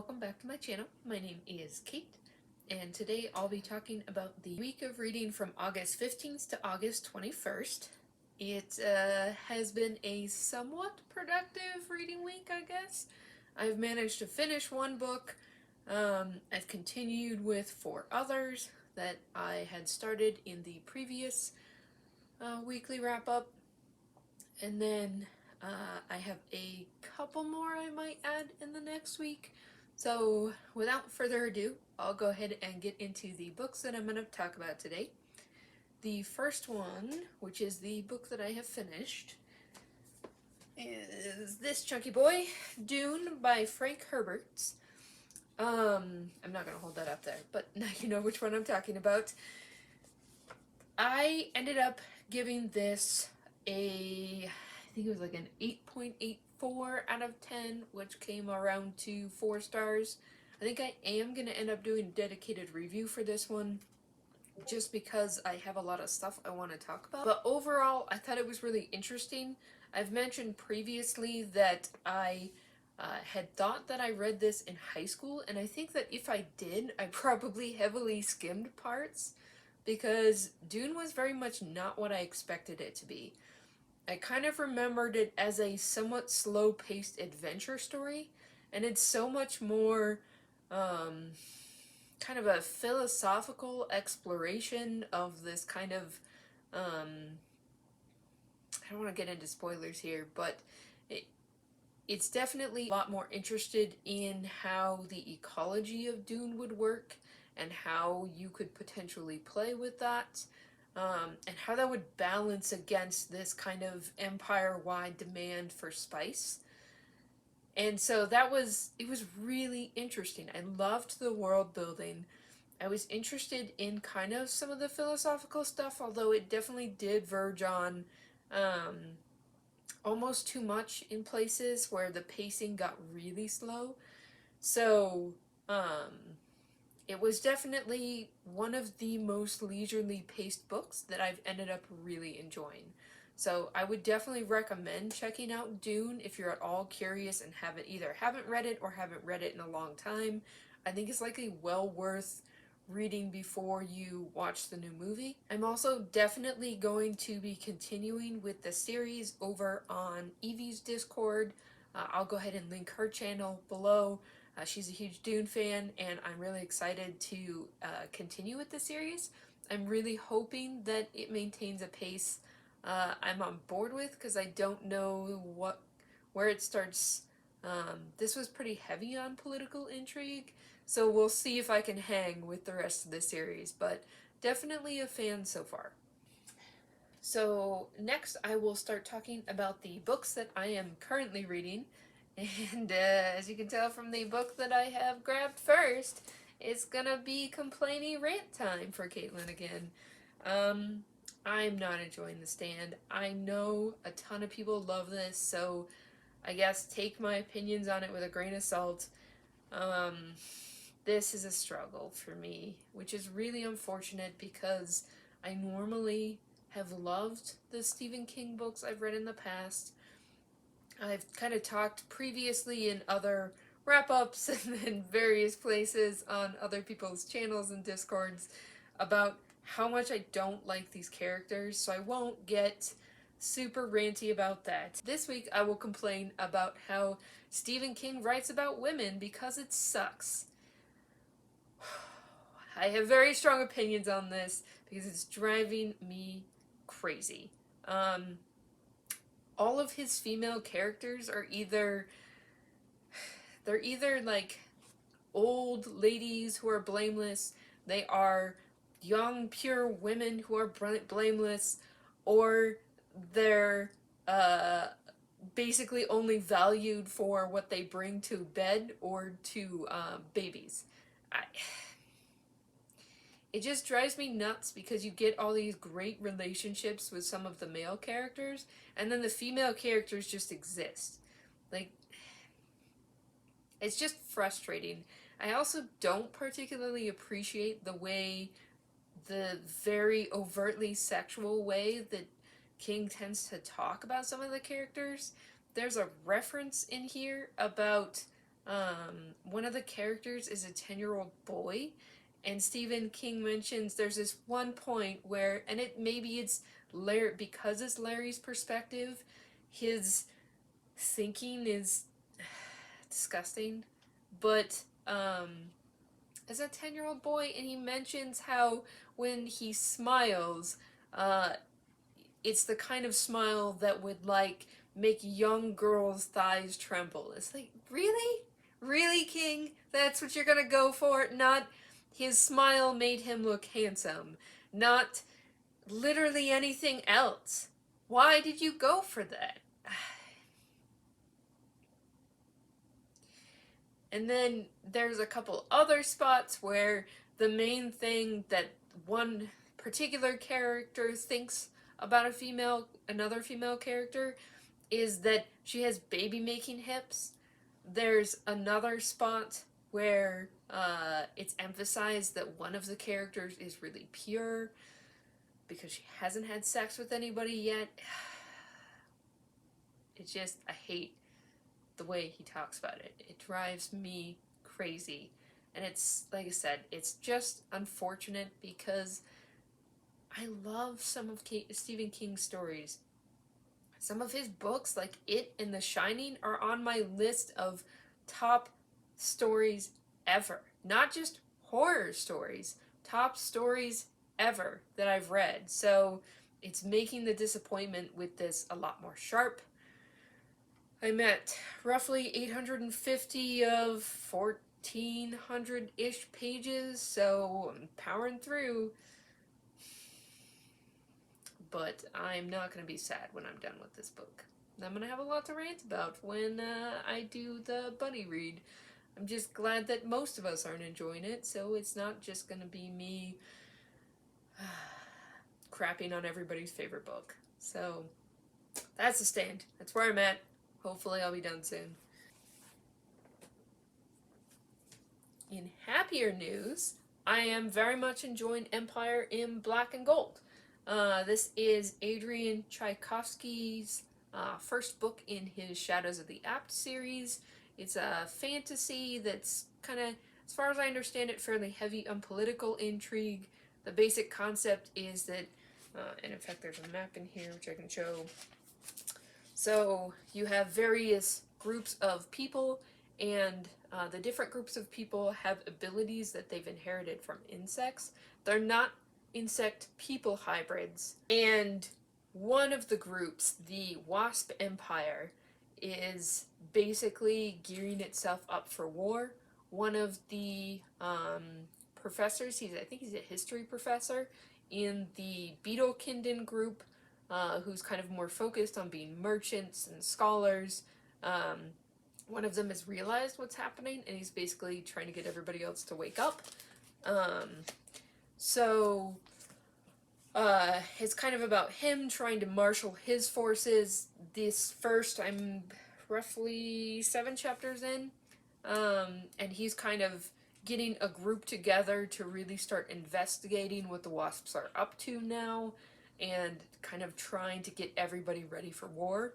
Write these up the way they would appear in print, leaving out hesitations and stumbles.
welcome back to my channel. My name is Kate, and today I'll be talking about the week of reading from August 15th to August 21st. It has been a somewhat productive reading week, I guess. I've managed to finish one book. I've continued with 4 others that I had started in the previous weekly wrap-up, and then I have a couple more I might add in the next week. So without further ado, I'll go ahead and get into the books that I'm going to talk about today. The first one, which is the book that I have finished, is this chunky boy, Dune by Frank Herbert. I'm not going to hold that up there, but now you know which one I'm talking about. I ended up giving this I think it was like an 8.84 out of 10, which came around to 4 stars. I think I am going to end up doing a dedicated review for this one, just because I have a lot of stuff I want to talk about. But overall, I thought it was really interesting. I've mentioned previously that I had thought that I read this in high school, and I think that if I did, I probably heavily skimmed parts, because Dune was very much not what I expected it to be. I kind of remembered it as a somewhat slow-paced adventure story, and it's so much more kind of a philosophical exploration of this kind of I don't want to get into spoilers here, but it's definitely a lot more interested in how the ecology of Dune would work and how you could potentially play with that. And how that would balance against this kind of empire-wide demand for spice. And so it was really interesting. I loved the world building. I was interested in kind of some of the philosophical stuff, although it definitely did verge on almost too much in places where the pacing got really slow. So, it was definitely one of the most leisurely paced books that I've ended up really enjoying. So I would definitely recommend checking out Dune if you're at all curious and haven't read it or haven't read it in a long time. I think it's like a well worth reading before you watch the new movie. I'm also definitely going to be continuing with the series over on Evie's Discord. I'll go ahead and link her channel below. She's a huge Dune fan, and I'm really excited to continue with the series. I'm really hoping that it maintains a pace I'm on board with, because I don't know where it starts. This was pretty heavy on political intrigue, so we'll see if I can hang with the rest of the series, but definitely a fan so far. So next I will start talking about the books that I am currently reading. And as you can tell from the book that I have grabbed first, it's gonna be complainy rant time for Caitlin again. I'm not enjoying The Stand. I know a ton of people love this, so I guess take my opinions on it with a grain of salt. This is a struggle for me, which is really unfortunate because I normally have loved the Stephen King books I've read in the past. I've kind of talked previously in other wrap-ups and in various places on other people's channels and discords about how much I don't like these characters, so I won't get super ranty about that. This week I will complain about how Stephen King writes about women because it sucks. I have very strong opinions on this because it's driving me crazy. All of his female characters are either like old ladies who are blameless, they are young pure women who are blameless, or they're basically only valued for what they bring to bed or to babies. It just drives me nuts because you get all these great relationships with some of the male characters, and then the female characters just exist. Like, it's just frustrating. I also don't particularly appreciate the very overtly sexual way that King tends to talk about some of the characters. There's a reference in here about One of the characters is a 10-year-old boy, and Stephen King mentions there's this one point where, and maybe it's Larry, because it's Larry's perspective, his thinking is disgusting, but as a 10-year-old boy, and he mentions how when he smiles, uh, it's the kind of smile that would, like, make young girls' thighs tremble. It's like, really? Really, King? That's what you're gonna go for? Not his smile made him look handsome. Not literally anything else. Why did you go for that? And then there's a couple other spots where the main thing that one particular character thinks about another female character, is that she has baby making hips. There's another spot where it's emphasized that one of the characters is really pure because she hasn't had sex with anybody yet. It's just, I hate the way he talks about it. It drives me crazy. And it's, like I said, it's just unfortunate because I love some of Stephen King's stories. Some of his books, like It and The Shining, are on my list of top stories ever. Not just horror stories, top stories ever that I've read. So it's making the disappointment with this a lot more sharp. I'm at roughly 850 of 1400-ish pages, so I'm powering through. But I'm not going to be sad when I'm done with this book. I'm going to have a lot to rant about when I do the buddy read. I'm just glad that most of us aren't enjoying it, so it's not just going to be me crapping on everybody's favorite book. So that's the stand. That's where I'm at. Hopefully I'll be done soon. In happier news, I am very much enjoying Empire in Black and Gold. This is Adrian Tchaikovsky's first book in his Shadows of the Apt series. It's a fantasy that's kind of, as far as I understand it, fairly heavy on political intrigue. The basic concept is that, and in fact there's a map in here which I can show. So you have various groups of people, and the different groups of people have abilities that they've inherited from insects. They're not insect people hybrids. And one of the groups, the Wasp Empire, is basically gearing itself up for war. One of the professors, I think he's a history professor, in the Beetlekinden group, who's kind of more focused on being merchants and scholars. One of them has realized what's happening, and he's basically trying to get everybody else to wake up. So it's kind of about him trying to marshal his forces. This first, I'm roughly 7 chapters in, and he's kind of getting a group together to really start investigating what the Wasps are up to now, and kind of trying to get everybody ready for war.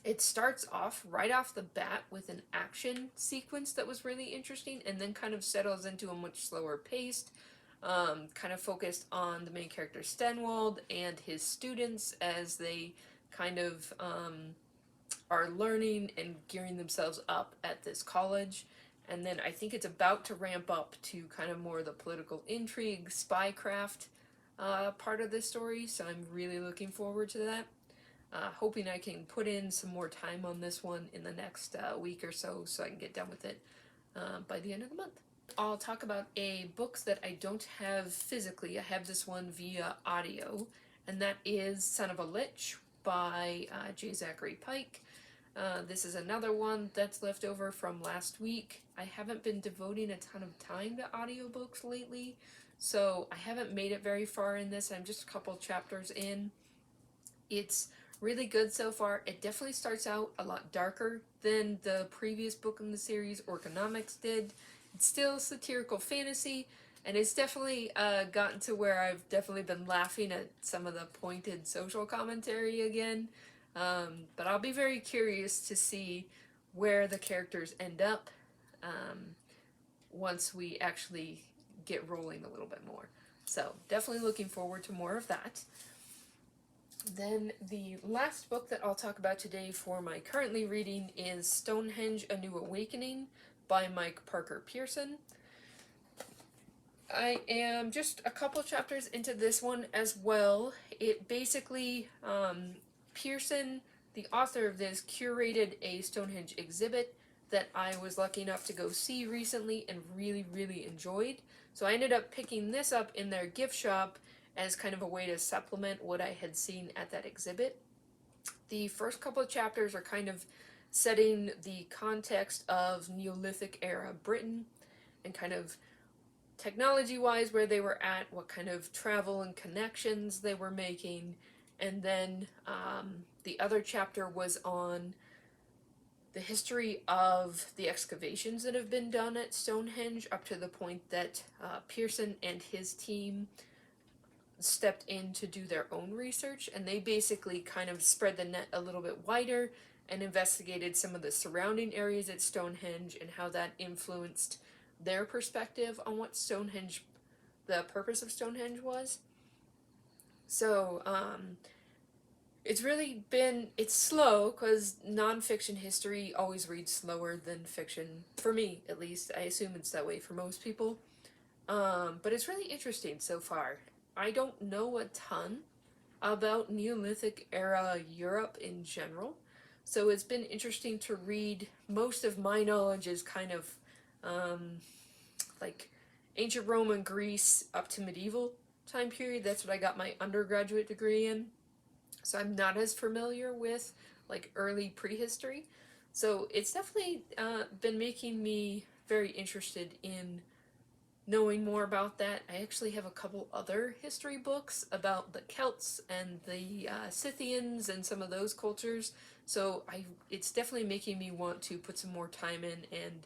It starts off right off the bat with an action sequence that was really interesting, and then kind of settles into a much slower pace, kind of focused on the main character Stenwald and his students as they kind of are learning and gearing themselves up at this college. And then I think it's about to ramp up to kind of more the political intrigue, spycraft part of this story, so I'm really looking forward to that. Hoping I can put in some more time on this one in the next week or so I can get done with it by the end of the month. I'll talk about a book that I don't have physically. I have this one via audio, and that is Son of a Liche by Zachary Pike. This is another one that's left over from last week. I haven't been devoting a ton of time to audiobooks lately, so I haven't made it very far in this. I'm just a couple chapters in. It's really good so far. It definitely starts out a lot darker than the previous book in the series, Orgonomics, did. It's still satirical fantasy, and it's definitely gotten to where I've definitely been laughing at some of the pointed social commentary again. But I'll be very curious to see where the characters end up once we actually get rolling a little bit more. So definitely looking forward to more of that. Then the last book that I'll talk about today for my currently reading is Stonehenge, A New Awakening by Mike Parker Pearson. I am just a couple chapters into this one as well. It basically, Pearson, the author of this, curated a Stonehenge exhibit that I was lucky enough to go see recently and really, really enjoyed. So I ended up picking this up in their gift shop as kind of a way to supplement what I had seen at that exhibit. The first couple of chapters are kind of setting the context of Neolithic era Britain and kind of technology-wise where they were at, what kind of travel and connections they were making, and then the other chapter was on the history of the excavations that have been done at Stonehenge up to the point that Pearson and his team stepped in to do their own research, and they basically kind of spread the net a little bit wider and investigated some of the surrounding areas at Stonehenge and how that influenced their perspective on what Stonehenge, the purpose of Stonehenge was. So, it's really been, it's slow, because nonfiction history always reads slower than fiction, for me at least. I assume it's that way for most people. But it's really interesting so far. I don't know a ton about Neolithic era Europe in general, so it's been interesting to read. Most of my knowledge is kind of like ancient Rome and Greece up to medieval time period. That's what I got my undergraduate degree in. So I'm not as familiar with like early prehistory. So it's definitely been making me very interested in knowing more about that. I actually have a couple other history books about the Celts and the Scythians and some of those cultures. So it's definitely making me want to put some more time in and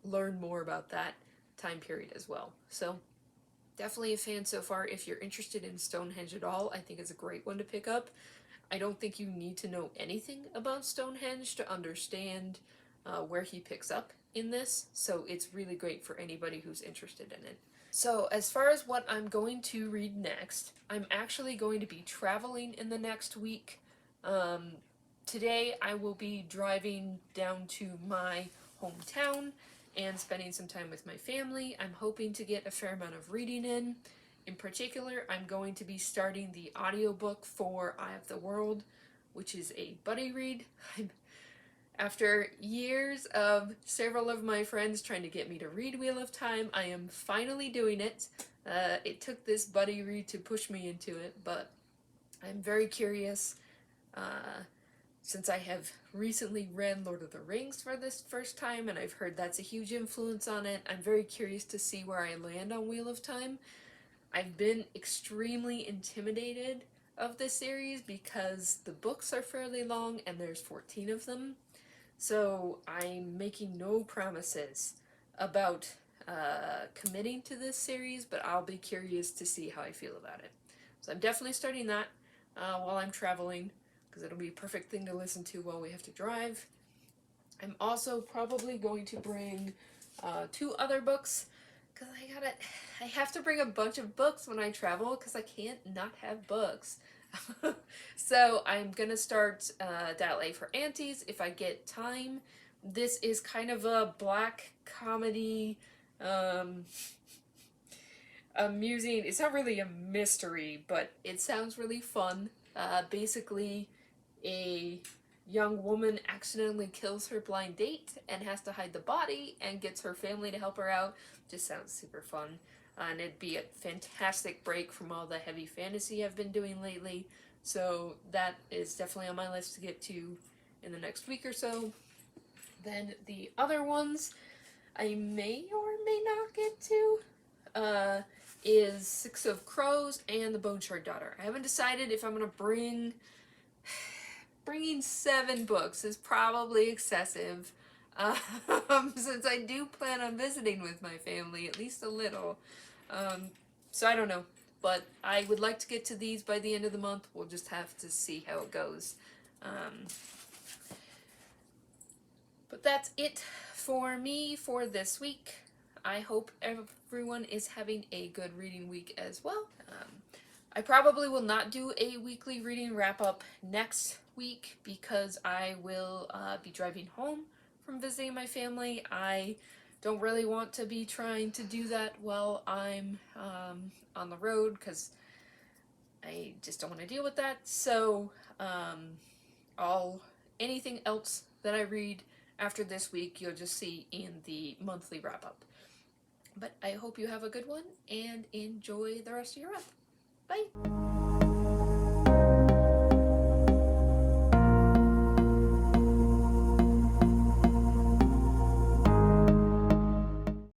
learn more about that time period as well. So definitely a fan so far. If you're interested in Stonehenge at all, I think it's a great one to pick up. I don't think you need to know anything about Stonehenge to understand where he picks up in this, so it's really great for anybody who's interested in it. So as far as what I'm going to read next, I'm actually going to be traveling in the next week. Today I will be driving down to my hometown and spending some time with my family. I'm hoping to get a fair amount of reading in. In particular, I'm going to be starting the audiobook for Eye of the World, which is a buddy read. After years of several of my friends trying to get me to read Wheel of Time, I am finally doing it. It took this buddy read to push me into it, but I'm very curious. Since I have recently read Lord of the Rings for this first time, and I've heard that's a huge influence on it, I'm very curious to see where I land on Wheel of Time. I've been extremely intimidated of this series because the books are fairly long and there's 14 of them. So I'm making no promises about committing to this series, but I'll be curious to see how I feel about it. So I'm definitely starting that while I'm traveling, because it'll be a perfect thing to listen to while we have to drive. I'm also probably going to bring 2 other books, because I have to bring a bunch of books when I travel, because I can't not have books. So I'm gonna start Dial A for Aunties if I get time. This is kind of a black comedy, amusing. It's not really a mystery, but it sounds really fun. Basically, a young woman accidentally kills her blind date and has to hide the body and gets her family to help her out. Just sounds super fun. And it'd be a fantastic break from all the heavy fantasy I've been doing lately. So that is definitely on my list to get to in the next week or so. Then the other ones I may or may not get to is Six of Crows and The Bone Shard Daughter. I haven't decided if I'm going to bringing 7 books is probably excessive. Since I do plan on visiting with my family, at least a little. So I don't know, but I would like to get to these by the end of the month. We'll just have to see how it goes. But that's it for me for this week. I hope everyone is having a good reading week as well. I probably will not do a weekly reading wrap-up next week because I will be driving home from visiting my family. I don't really want to be trying to do that while I'm on the road because I just don't want to deal with that. So anything else that I read after this week, you'll just see in the monthly wrap-up. But I hope you have a good one and enjoy the rest of your month. Bye!